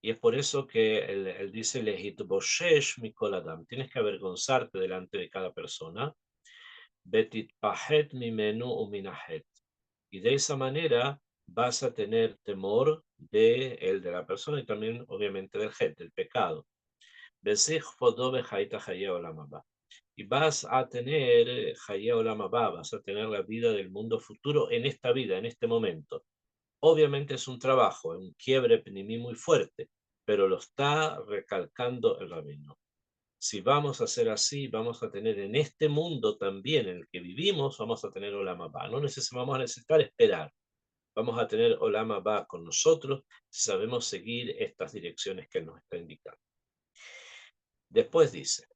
Y es por eso que él dice, "Lehitboshesh mikol adam", tienes que avergonzarte delante de cada persona, "Betitpahet mimenu uminahet", y de esa manera vas a tener temor de la persona y también obviamente del het, del pecado. "Besich fodo behaita hayé olam haba", y vas a tener hayé olam haba, vas a tener la vida del mundo futuro en esta vida, en este momento. Obviamente es un trabajo, es un quiebre pnimí muy fuerte, pero lo está recalcando el rabino. Si vamos a hacer así, vamos a tener en este mundo también en el que vivimos, vamos a tener Olam Abba. No vamos a necesitar esperar. Vamos a tener Olam Abba con nosotros si sabemos seguir estas direcciones que él nos está indicando. Después dice,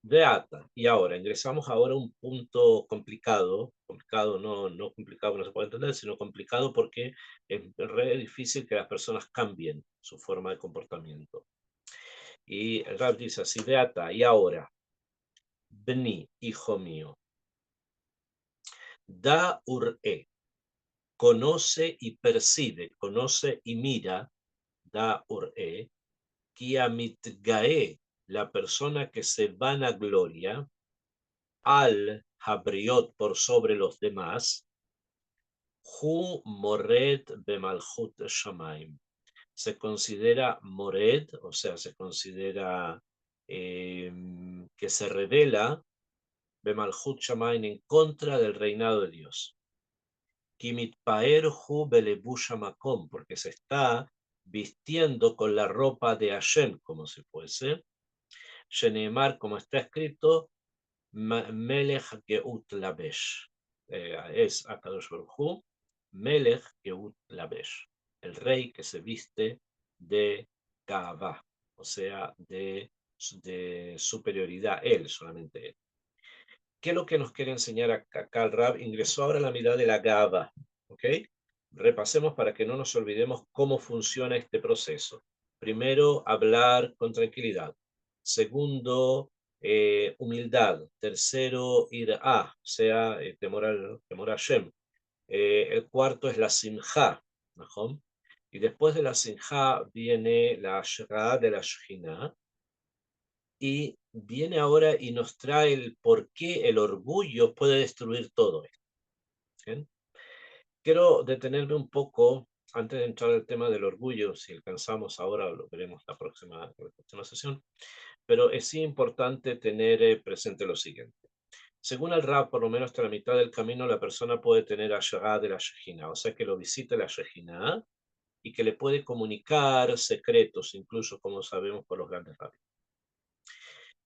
Beata, y ahora ingresamos ahora a un punto complicado, complicado no complicado que no se puede entender, sino complicado porque es re difícil que las personas cambien su forma de comportamiento. Y el Rab dice así, Beata, y ahora, Bni, hijo mío, da ur'e, conoce y percibe, conoce y mira, da ur'e, kiamitgae, la persona que se vanagloria, al habriot por sobre los demás, hu mored bemalchut shamaim. Se considera mored, o sea, se considera que se revela bemalchut shamaim en contra del reinado de Dios. Kimitpaer hu belebusha makom, porque se está vistiendo con la ropa de Hashem, como si fuese. Sheneemar, como está escrito, Melech Geut Labesh. Es Akadosh Baruj Hu, Melech Geut Labesh, el rey que se viste de Kaavá, o sea, de superioridad, él, solamente él. ¿Qué es lo que nos quiere enseñar acá el Rab? Ingresó ahora la mirada de la Gaba, ¿ok? Repasemos para que no nos olvidemos cómo funciona este proceso. Primero, hablar con tranquilidad. Segundo, humildad. Tercero, ir a, o sea, temor a Hashem. El cuarto es la simja, ¿no? Y después de la simja viene la shra de la shechina, y viene ahora y nos trae el por qué el orgullo puede destruir todo esto. ¿Bien? Quiero detenerme un poco antes de entrar al tema del orgullo, si alcanzamos ahora, lo veremos la próxima sesión, pero es sí importante tener presente lo siguiente. Según el Rab, por lo menos hasta la mitad del camino, la persona puede tener Ashara de la Shejina, o sea que lo visite la Shejina y que le puede comunicar secretos, incluso como sabemos por los grandes rabinos.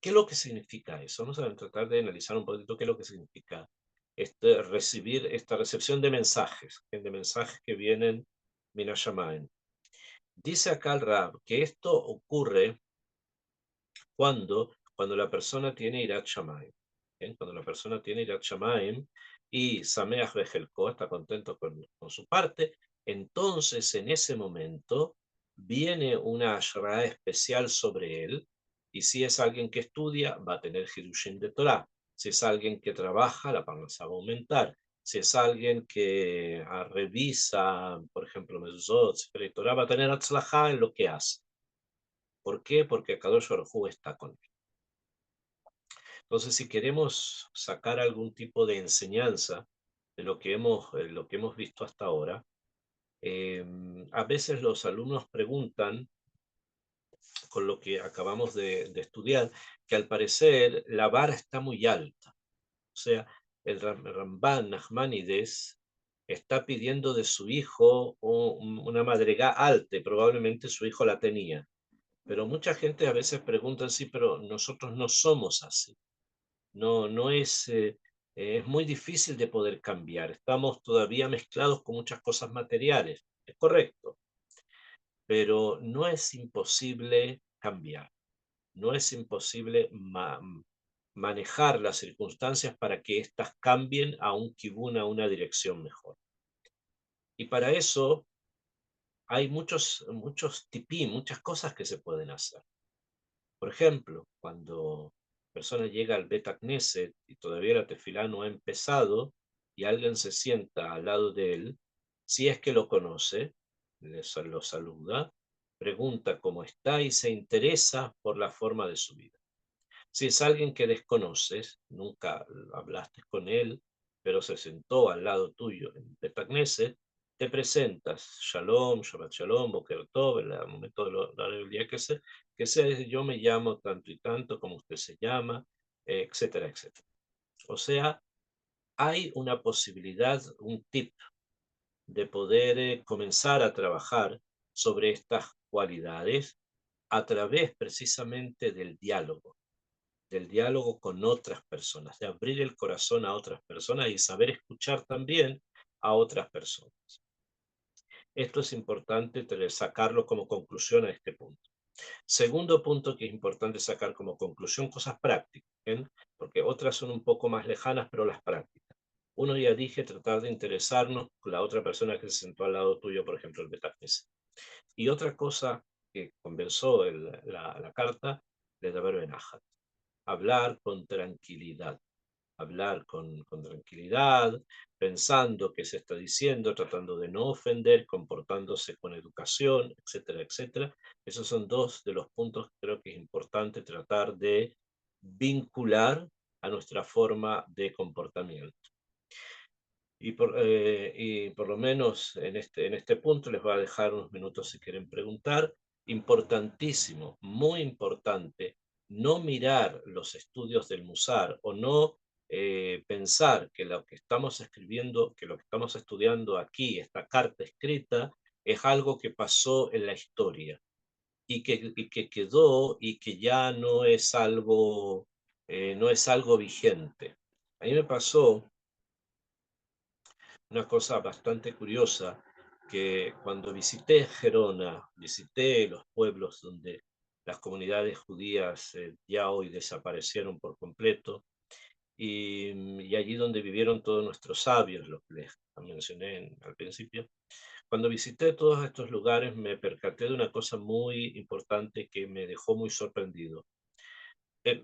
¿Qué es lo que significa eso? Vamos a tratar de analizar un poquito qué es lo que significa recibir esta recepción de mensajes que vienen Minashamayim. Dice acá el Rab que esto ocurre cuando la persona tiene Irat Shamayim. Cuando la persona tiene Irat Shamayim y Sameach Bejelko está contento con su parte, entonces en ese momento viene una Ashra especial sobre él, y si es alguien que estudia, va a tener Hidushim de Torah. Si es alguien que trabaja, la parnasá va a aumentar. Si es alguien que revisa, por ejemplo, Mezuzot, Sefer Torah, va a tener Atzlajá en lo que hace. ¿Por qué? Porque Kadosh Baruj Hu está con él. Entonces, si queremos sacar algún tipo de enseñanza de lo que hemos visto hasta ahora, a veces los alumnos preguntan, con lo que acabamos de estudiar, que al parecer la vara está muy alta. O sea, el Ramban Nachmanides está pidiendo de su hijo una madrigá alta, y probablemente su hijo la tenía. Pero mucha gente a veces pregunta, sí, pero nosotros no somos así. No es muy difícil de poder cambiar. Estamos todavía mezclados con muchas cosas materiales. Es correcto, pero no es imposible cambiar. No es imposible manejar las circunstancias para que éstas cambien a un kibun, a una dirección mejor. Y para eso hay muchos tipí, muchas cosas que se pueden hacer. Por ejemplo, cuando la persona llega al Bet Knesset y todavía la tefilá no ha empezado y alguien se sienta al lado de él, si es que lo conoce, lo saluda, pregunta cómo está y se interesa por la forma de su vida. Si es alguien que desconoces, nunca hablaste con él, pero se sentó al lado tuyo en Betagneset, te presentas, Shalom, Shabbat Shalom, Boker Tov, en el momento del día que sea, yo me llamo tanto y tanto como usted se llama, etcétera, etcétera. O sea, hay una posibilidad, un tip de poder comenzar a trabajar sobre estas cualidades a través precisamente del diálogo con otras personas, de abrir el corazón a otras personas y saber escuchar también a otras personas. Esto es importante sacarlo como conclusión a este punto. Segundo punto que es importante sacar como conclusión, cosas prácticas, ¿bien? Porque otras son un poco más lejanas, pero las prácticas. Uno, ya dije, tratar de interesarnos con la otra persona que se sentó al lado tuyo, por ejemplo, el Betacnes. Y otra cosa que conversó la carta de Daber Benajat, hablar con tranquilidad, hablar con tranquilidad, pensando qué se está diciendo, tratando de no ofender, comportándose con educación, etcétera, etcétera. Esos son dos de los puntos que creo que es importante tratar de vincular a nuestra forma de comportamiento. Y por lo menos en este punto les voy a dejar unos minutos si quieren preguntar. Importantísimo, muy importante, no mirar los estudios del Musar o no pensar que lo que estamos escribiendo, que lo que estamos estudiando aquí, esta carta escrita, es algo que pasó en la historia y que quedó y que ya no es algo vigente. A mí me pasó una cosa bastante curiosa, que cuando visité Gerona, visité los pueblos donde las comunidades judías ya hoy desaparecieron por completo, y allí donde vivieron todos nuestros sabios, los que les mencioné al principio. Cuando visité todos estos lugares me percaté de una cosa muy importante que me dejó muy sorprendido.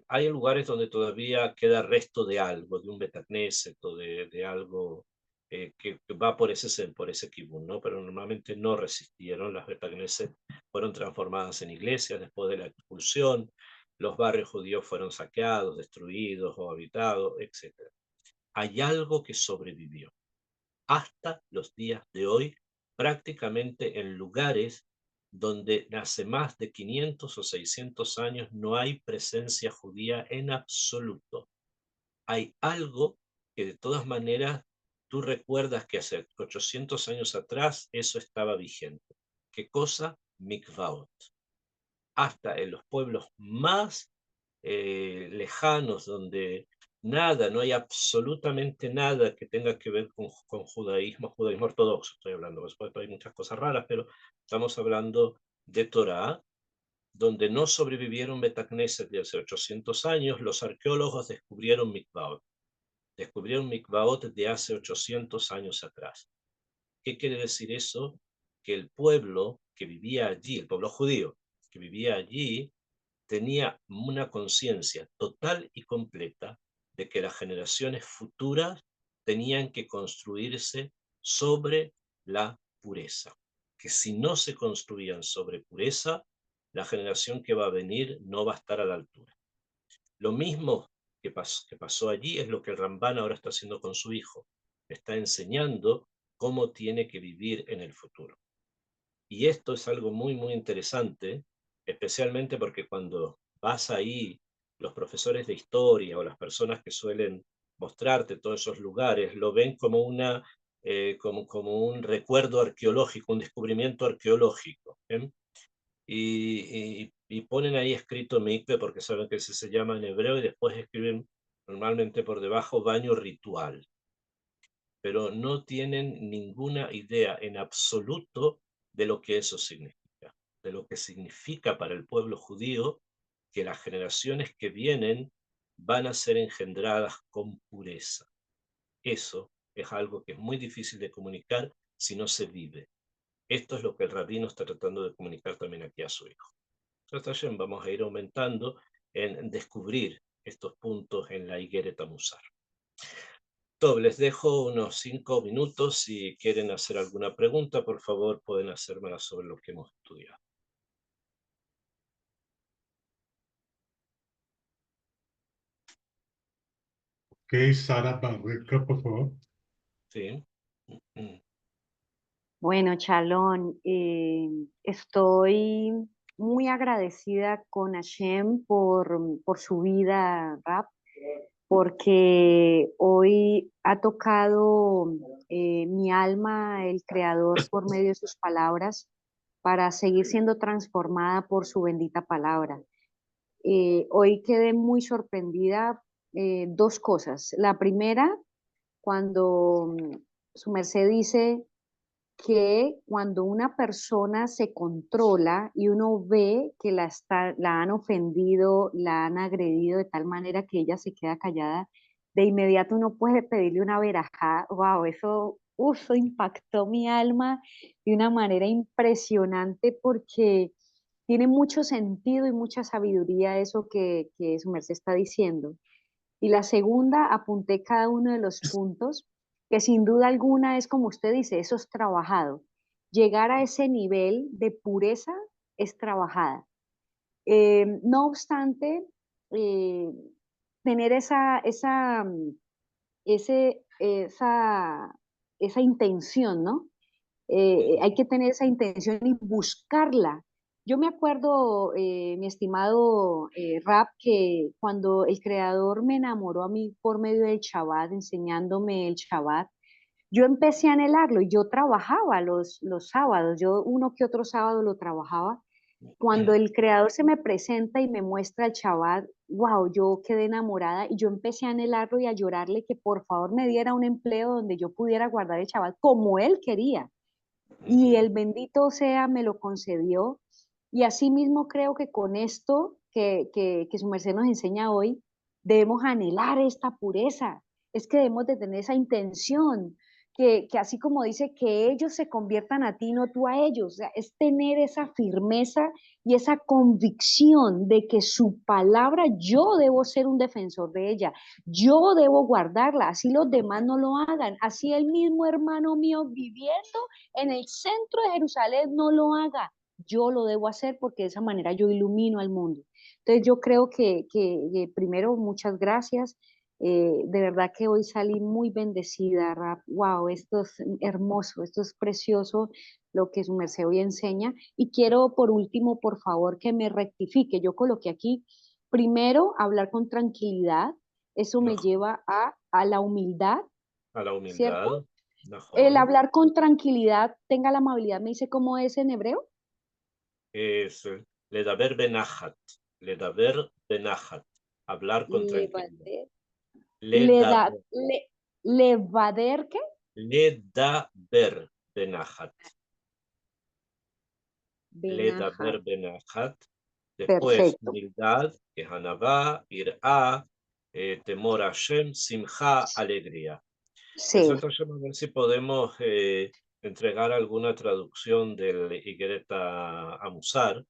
Hay lugares donde todavía queda resto de algo, de un Betacneset o de algo que va por ese kibun, ¿no? Pero normalmente no resistieron. Las Betacneset fueron transformadas en iglesias después de la expulsión, los barrios judíos fueron saqueados, destruidos o habitados, etc. Hay algo que sobrevivió hasta los días de hoy, prácticamente en lugares donde hace más de 500 o 600 años no hay presencia judía en absoluto. Hay algo que de todas maneras tú recuerdas que hace 800 años atrás eso estaba vigente. ¿Qué cosa? Mikvaot. Hasta en los pueblos más lejanos, donde nada, no hay absolutamente nada que tenga que ver con judaísmo ortodoxo, estoy hablando, después hay muchas cosas raras, pero estamos hablando de Torah, donde no sobrevivieron Betacneset de hace 800 años, los arqueólogos descubrieron mikvaot de hace 800 años atrás. ¿Qué quiere decir eso? Que el pueblo que vivía allí, el pueblo judío que vivía allí, tenía una conciencia total y completa de que las generaciones futuras tenían que construirse sobre la pureza, que si no se construían sobre pureza, la generación que va a venir no va a estar a la altura. Lo mismo que pasó allí es lo que el Ramban ahora está haciendo con su hijo. Está enseñando cómo tiene que vivir en el futuro. Y esto es algo muy, muy interesante, especialmente porque cuando vas ahí, los profesores de historia o las personas que suelen mostrarte todos esos lugares, lo ven como como un recuerdo arqueológico, un descubrimiento arqueológico. ¿Eh? Y ponen ahí escrito mikve porque saben que ese se llama en hebreo y después escriben normalmente por debajo baño ritual, pero no tienen ninguna idea en absoluto de lo que eso significa, de lo que significa para el pueblo judío que las generaciones que vienen van a ser engendradas con pureza. Eso es algo que es muy difícil de comunicar si no se vive. Esto es lo que el rabino está tratando de comunicar también aquí a su hijo. Entonces vamos a ir aumentando en descubrir estos puntos en la Higuereta Musar. Top, les dejo unos 5 minutos. Si quieren hacer alguna pregunta, por favor, pueden hacérmela sobre lo que hemos estudiado. Ok, Sara Barreca, por favor. Sí. Mm. Bueno, Chalón, estoy muy agradecida con Hashem por su vida, Rap, porque hoy ha tocado mi alma el Creador por medio de sus palabras para seguir siendo transformada por su bendita palabra. Hoy quedé muy sorprendida, dos cosas. La primera, cuando su merced dice que cuando una persona se controla y uno ve que la han ofendido, la han agredido de tal manera que ella se queda callada, de inmediato uno puede pedirle una verajá. Wow, eso impactó mi alma de una manera impresionante porque tiene mucho sentido y mucha sabiduría eso que su merced está diciendo. Y la segunda, apunté cada uno de los puntos, que sin duda alguna es como usted dice, eso es trabajado. Llegar a ese nivel de pureza es trabajada. No obstante, eh, tener esa intención, ¿no? Hay que tener esa intención y buscarla. Yo me acuerdo, mi estimado Rap, que cuando el creador me enamoró a mí por medio del Shabbat, enseñándome el Shabbat, yo empecé a anhelarlo y yo trabajaba los sábados, yo uno que otro sábado lo trabajaba. Cuando el creador se me presenta y me muestra el Shabbat, wow, yo quedé enamorada y yo empecé a anhelarlo y a llorarle que por favor me diera un empleo donde yo pudiera guardar el Shabbat como él quería y Ujú. el bendito sea me lo concedió. Y asimismo creo que con esto que su merced nos enseña hoy, debemos anhelar esta pureza, es que debemos de tener esa intención, que así como dice, que ellos se conviertan a ti, no tú a ellos, o sea, es tener esa firmeza y esa convicción de que su palabra, yo debo ser un defensor de ella, yo debo guardarla, así los demás no lo hagan, así el mismo hermano mío viviendo en el centro de Jerusalén no lo haga. Yo lo debo hacer porque de esa manera yo ilumino al mundo. Entonces yo creo que primero muchas gracias. De verdad que hoy salí muy bendecida, Rap. Wow, esto es hermoso, esto es precioso lo que su merced hoy enseña. Y quiero por último, por favor, que me rectifique. Yo coloqué aquí, primero, hablar con tranquilidad. Eso me Najón. lleva a la humildad, A la ¿cierto? humildad. El Najón. hablar con tranquilidad, tenga la amabilidad, me dice cómo es en hebreo. Es ledaber benahat. Ledaber benahat. Hablar con tranquilidad. Levader, Ledaber. le, levader, ¿qué? Ledaber benahat. Benaja. Ledaber benahat. Después, Perfecto. humildad, que es anabá, irá, temor a Hashem, simja, alegría. Sí. Nosotros vamos a ver si podemos entregar alguna traducción del Higueret a Musar.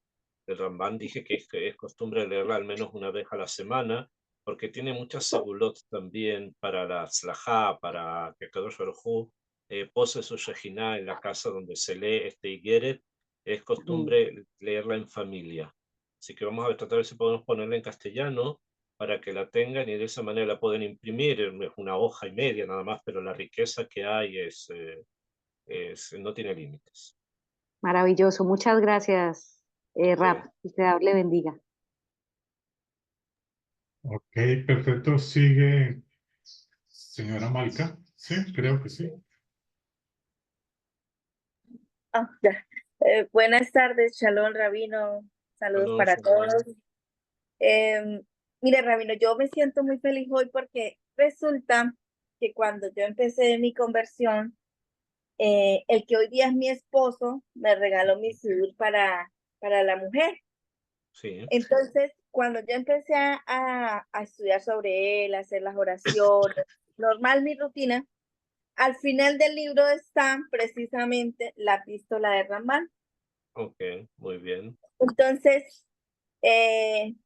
El Ramban dije que es costumbre leerla al menos una vez a la semana, porque tiene muchas segulot también para la Tzlajá, para que Kadosh Baruj Hu pose su Shejinah en la casa donde se lee este Higueret. Es Mm. costumbre leerla en familia. Así que vamos a tratar de ver si podemos ponerla en castellano para que la tengan y de esa manera la pueden imprimir. Es una hoja y media nada más, pero la riqueza que hay no tiene límites. Maravilloso. Muchas gracias, Rap. Ok. Que Dios le bendiga. Ok, perfecto. Sigue señora Malca. Sí, creo que sí. Ya. Buenas tardes, Shalom, Rabino. Saludos Shalom, para shalom. todos. Mire, Rabino, yo me siento muy feliz hoy porque resulta que cuando yo empecé mi conversión, el que hoy día es mi esposo me regaló mi sidur para la mujer. Sí. Entonces, cuando yo empecé a estudiar sobre él, a hacer las oraciones, normal mi rutina, al final del libro está precisamente la epístola de Ramán. Ok, muy bien. Entonces, eh,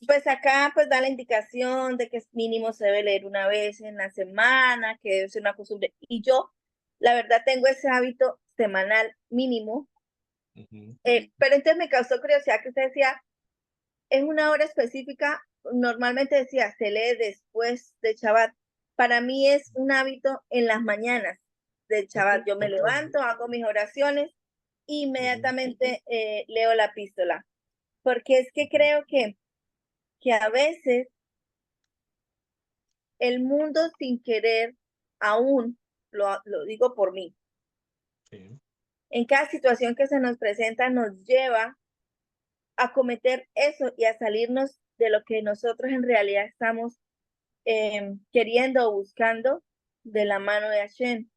pues acá pues da la indicación de que mínimo se debe leer una vez en la semana, que debe ser una costumbre. Y yo, la verdad, tengo ese hábito semanal mínimo. Ujú. Pero entonces me causó curiosidad que usted decía, ¿es una hora específica normalmente decía, se lee después de Shabbat. Para mí es un hábito en las mañanas del Shabbat. Yo me levanto, hago mis oraciones, inmediatamente leo la epístola. Porque es que creo que a veces el mundo sin querer, aún, lo digo por mí, Sí. en cada situación que se nos presenta nos lleva a cometer eso y a salirnos de lo que nosotros en realidad estamos queriendo o buscando de la mano de Hashem,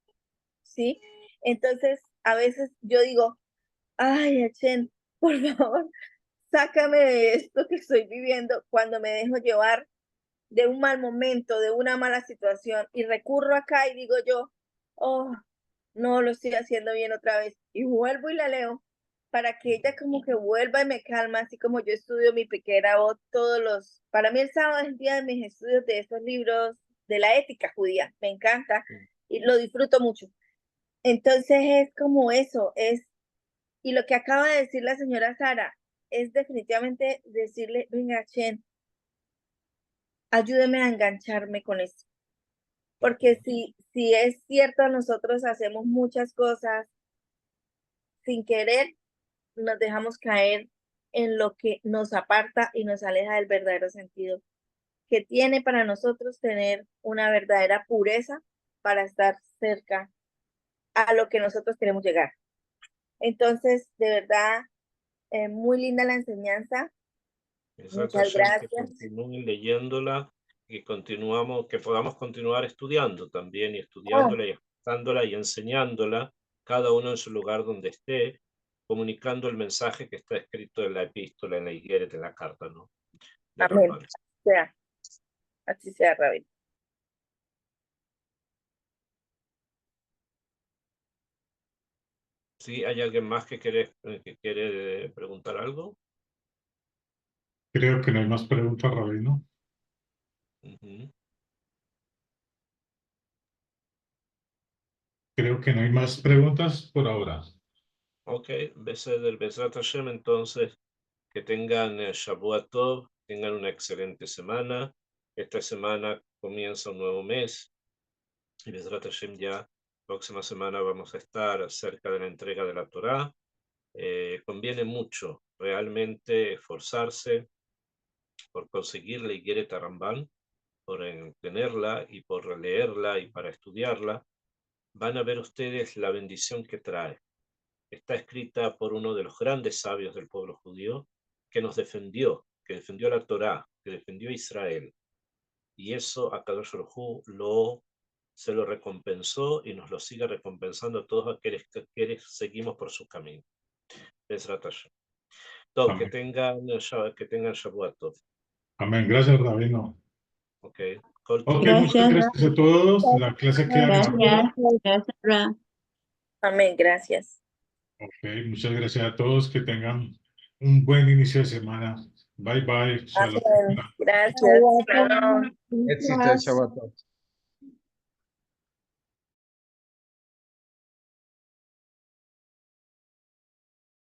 ¿sí? Entonces, a veces yo digo, ay, Hashem, por favor, sácame de esto que estoy viviendo cuando me dejo llevar de un mal momento, de una mala situación, y recurro acá y digo yo, oh, no lo estoy haciendo bien otra vez, y vuelvo y la leo, para que ella como que vuelva y me calma, así como yo estudio mi pequeña voz para mí el sábado es el día de mis estudios de estos libros de la ética judía, me encanta, y lo disfruto mucho. Entonces es como eso, y lo que acaba de decir la señora Sara, es definitivamente decirle, venga, Chen, ayúdeme a engancharme con esto. Porque si es cierto, nosotros hacemos muchas cosas sin querer, nos dejamos caer en lo que nos aparta y nos aleja del verdadero sentido que tiene para nosotros tener una verdadera pureza para estar cerca a lo que nosotros queremos llegar. Entonces, de verdad, muy linda la enseñanza. Muchas Que gracias. continúen leyéndola, que podamos continuar estudiando también, y estudiándola y estudiándola y enseñándola, cada uno en su lugar donde esté, comunicando el mensaje que está escrito en la epístola, en la Igeret, en la carta, ¿no? De Amén. Rambam. Así sea, Rabí. ¿Sí? ¿Hay alguien más que quiere preguntar algo? Creo que no hay más preguntas, Rabino. Creo que no hay más preguntas por ahora. Ok, del Bezrat Hashem, entonces, que tengan Shavua Tov, tengan una excelente semana. Esta semana comienza un nuevo mes, y Bezrat Hashem ya próxima semana vamos a estar cerca de la entrega de la Torá. Conviene mucho realmente esforzarse por conseguir la Igeret Rambam, por tenerla y por leerla y para estudiarla. Van a ver ustedes la bendición que trae. Está escrita por uno de los grandes sabios del pueblo judío que defendió la Torá, que defendió a Israel. Y eso a Kadosh Baruj Hu se lo recompensó y nos lo sigue recompensando a todos aquellos que seguimos por su camino. Bezrat Hashem. Todo, que tengan Shavuot Tov. Amén. Gracias, Rabino. Ok, Muchas gracias a todos. La clase queda grabada. Gracias. Amén, gracias. Ok, muchas gracias a todos. Que tengan un buen inicio de semana. Bye, bye. Shalom. Amén. Gracias. Éxito, Shabbat.